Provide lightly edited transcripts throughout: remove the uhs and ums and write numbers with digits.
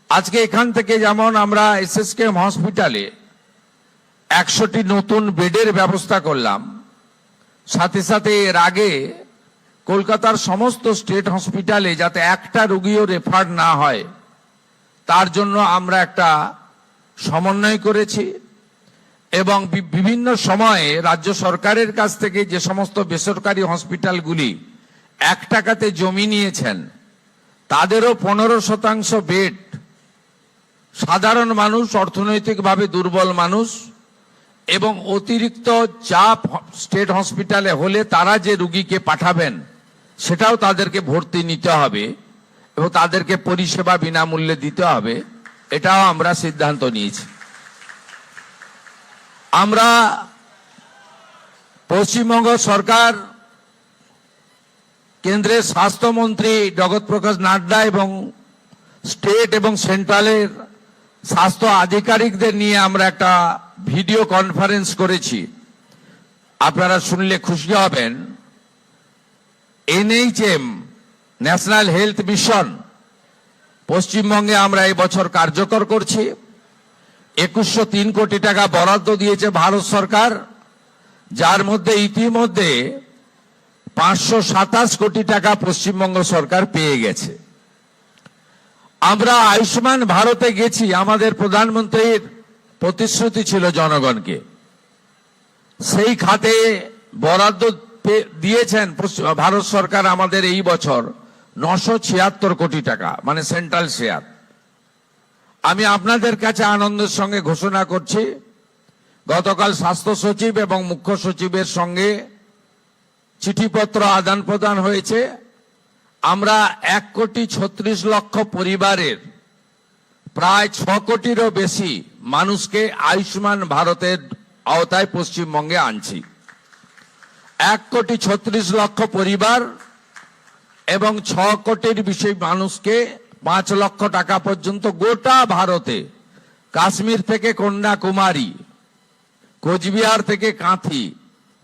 আজকে এখান থেকে যেমন আমরা এসএসকেএম হসপিটালে 100টি নতুন বেডের ব্যবস্থা করলাম, সাথে সাথে এর আগে কলকাতার সমস্ত স্টেট হসপিটালে যাতে একটা রোগীও রেফার না হয় তার জন্য আমরা একটা সমন্বয় করেছি। এবং বিভিন্ন সময়ে রাজ্য সরকারের কাছ থেকে যে সমস্ত বেসরকারি হসপিটালগুলি 1 টাকাতে জমি নিয়েছেন তাদেরও 15% বেড সাধারণ মানুষ, অর্থনৈতিকভাবে দুর্বল মানুষ এবং অতিরিক্ত চাপ স্টেট হসপিটালে হলে তারা যে রোগীকে পাঠাবেন সেটাও তাদেরকে ভর্তি নিতে হবে এবং তাদেরকে পরিষেবা বিনামূল্যে দিতে হবে, এটাও আমরা সিদ্ধান্ত নিয়েছি। আমরা পশ্চিমবঙ্গ সরকার, কেন্দ্রের স্বাস্থ্যমন্ত্রী জগৎ প্রকাশ নাড্ডা এবং স্টেট এবং সেন্ট্রালের স্বাস্থ্য আধিকারিকদের নিয়ে আমরা একটা ভিডিও কনফারেন্স করেছি। আপনারা শুনলে খুশি হবেন। এনএইচএম, ন্যাশনাল হেলথ মিশন, পশ্চিমবঙ্গে আমরা এই বছর কার্যকর করছি। 2103 কোটি টাকা বরাদ্দ দিয়েছে ভারত সরকার, যার মধ্যে ইতিমধ্যে 527 কোটি টাকা পশ্চিমবঙ্গ সরকার পেয়ে গেছে। আমরা আয়ুষ্মান ভারতে গেছি, আমাদের প্রধানমন্ত্রীর প্রতিশ্রুতি ছিল জনগণকে, সেই খাতে বরাদ্দ দিয়েছেন ভারত সরকার আমাদের এই বছর 976 কোটি টাকা, মানে সেন্ট্রাল শেয়ার। আমি আপনাদের কাছে আনন্দের সঙ্গে ঘোষণা করছি, গতকাল স্বাস্থ্য সচিব এবং মুখ্য সচিবের সঙ্গে চিঠিপত্র আদান প্রদান হয়েছে। আমরা 1,36,00,000 পরিবারের প্রায় 6 কোটিরও বেশি মানুষকে আয়ুষ্মান ভারতের আওতায় পশ্চিমবঙ্গে আনছি। 1,36,00,000 পরিবার এবং 6 কোটির বেশি মানুষকে 5 লক্ষ টাকা পর্যন্ত গোটা ভারতে, কাশ্মীর থেকে কন্যাকুমারী, কোচবিহার থেকে কাঁথি,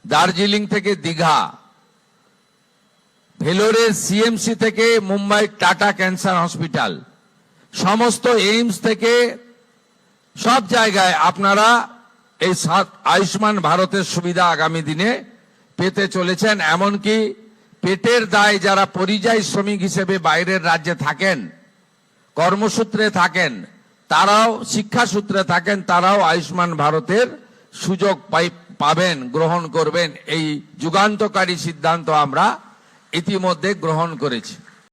দার্জিলিং থেকে দীঘা, ভেলোরের সিএমসি থেকে মুম্বাই টাটা ক্যান্সার হসপিটাল, সমস্ত এইমস থেকে সব জায়গায় আপনারা এই আয়ুষ্মান ভারতের সুবিধা আগামী দিনে পেতে চলেছেন। এমনকি পেটের দায় যারা পরিযায়ী শ্রমিক হিসেবে বাইরের রাজ্যে থাকেন, কর্মসূত্রে থাকেন, তারাও শিক্ষাসূত্রে থাকেন, তারাও আয়ুষ্মান ভারতের সুযোগ পাবেন, গ্রহণ করবেন। এই যুগান্তকারী সিদ্ধান্ত আমরা ইতিমধ্যে গ্রহণ করেছি।